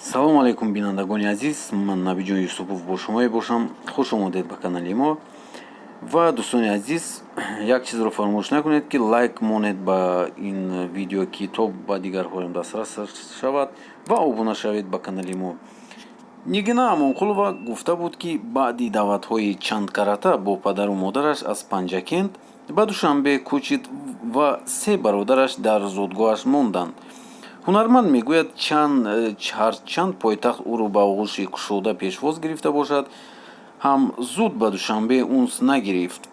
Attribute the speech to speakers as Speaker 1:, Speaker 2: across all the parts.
Speaker 1: салом алейкум бинандагони азиз, ман Набиҷон Юсупов бо шумо мебошам. хуш омадед ба канали мо. Ва дӯстони азиз, як чизро фаромӯш накунед ки лайк монед ба ин видео ки то ба дигарҳоям дастрас шавад ва Обуна Шавед ба канали мо. Нигина Амонкулова гуфта буд ки баъди даъватҳои чанд карата бо падару модараш аз Панҷакент ба Душанбе кӯчид ва се бародараш дар зодгоҳаш монданд. ҳунарманд мегӯяд ҳарчанд пойтахт ӯро ба оғӯши кушода пешвоз гирифта бошад, ҳам зуд ба Душанбе унс нагирифт.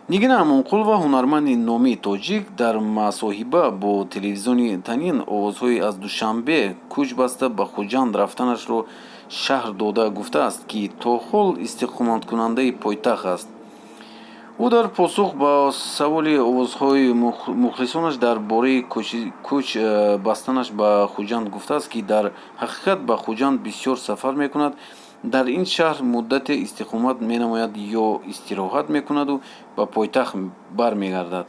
Speaker 1: Нигина Амонкулова, ҳунарманди номии тоҷик, дар масоҳиба бо телевизиони танин овозҳои аз Душанбе кӯч баста ба Хуҷанд рафтанашро шаҳр дода гуфтааст, ки то ҳол истиқоматкунандаи пойтахт аст. ӯ дар посух ба саволи овозҳои мухлисонаш дар бораи кӯч бастанаш ба Хуҷанд гуфтааст, ки дар ҳақиқат ба Хуҷанд бисёр сафар мекунад, дар ин шаҳр муддате истиқомат менамояд ё истироҳат мекунаду ба пойтахт бармегардад.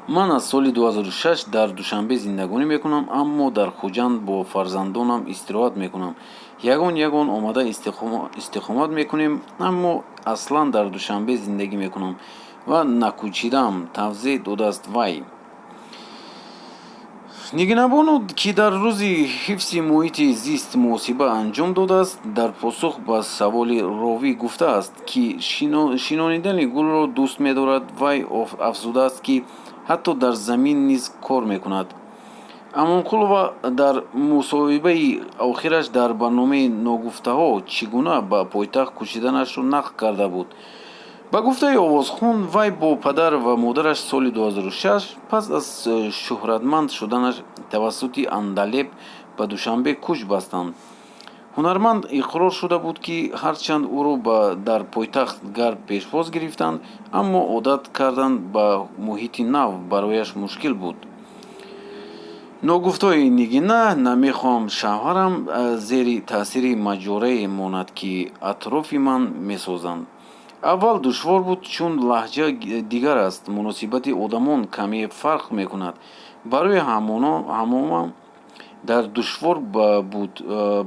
Speaker 1: ман аз соли 2006 дар Душанбе зиндагонӣ мекунам, аммо дар Хуҷанд бо фарзандонам истироҳат мекунам. ягон омада истиқомат мекунем, аммо аслан дар Душанбе зиндагӣ мекунам ва накӯчидам, тавзеҳ додааст вай. Нигина бонуд, ки дар рӯзи ҳифзи муҳити зист муҳосиба анҷом додааст, дар посух ба саволи ровӣ гуфтааст, ки шинонидани гулро дӯст медорад. Вай афзудааст, ки ҳатто дар замин низ кор мекунад. Амонкулова дар мусоҳибаи охираш дар барномаи ногуфтаҳо чӣ гуна ба пойтахт кӯчиданашро нақл карда буд. ба гуфтаи овозхон, вай бо падар ва модараш соли 2006 пас аз шӯҳратманд шуданаш тавассути Андалеб ба Душанбе кӯч бастанд. ҳунарманд иқрор шуда буд, ки ҳарчанд ӯро дар пойтахт гард пешвоз гирифтанд, аммо одат кардан ба муҳити нав барояш мушкил буд. ногуфтаҳои Нигина намехоҳам шавҳарам зери таъсири маҷорае монад, ки атрофи ман месозанд. аввал душвор буд, чун лаҳҷа дигар аст, муносибати одамон каме фарқ мекунад. барои ҳамон дар душвор буд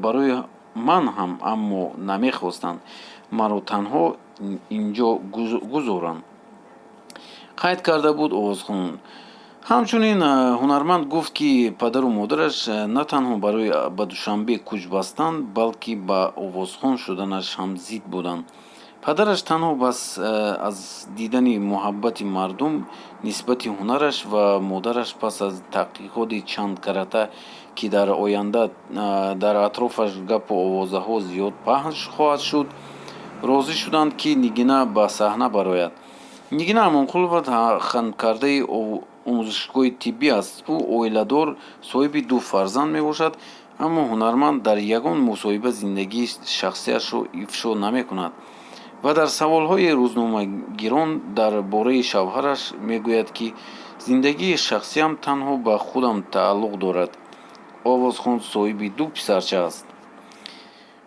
Speaker 1: барои ман ҳам, аммо намехостанд маро танҳо инҷо гузоранд, қайд карда буд овозхон. ҳамчунин ҳунарманд гуфт, ки падару модараш на танҳо барои ба Душанбе кӯч бастанд, балки ба овозхон шуданаш ҳам зид буданд. падараш танҳо бас аз дидани муҳаббати мардум нисбати ҳунараш ва модараш пас аз таҳқиқоти чанд карата, ки дар оянда дар атрофаш гапу овозаҳо зиёд паҳн хоҳад шуд, розӣ шуданд, ки Нигина ба саҳна барояд. Нигина Амонкулова ханкардаи омӯзишгоҳи тиббӣ аст. ӯ оиладор, соҳиби 2 фарзанд мебошад, аммо ҳунарманд дар ягон мусоҳиба зиндагии шахсиашро ифшо намекунад ва дар саволҳои рӯзномагирон дар бораи шавҳараш мегӯяд, ки зиндагии шахсиам танҳо ба худам тааллуқ дорад. овозхон соҳиби 2 писарча аст.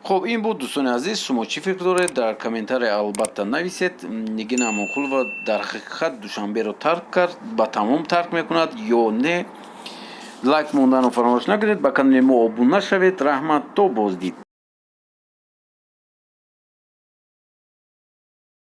Speaker 1: хуб, ин буд дӯстони азиз, шумо чӣ фикр доред? Дар комментария албатта нависед. Нигина Амонкулова дар ҳақиқат Душанберо тарк кард, ба тамом тарк мекунад ё не? лайк монданро фаромӯш накунед. Ба канали мо обуна шавед. Раҳмат, то боздид.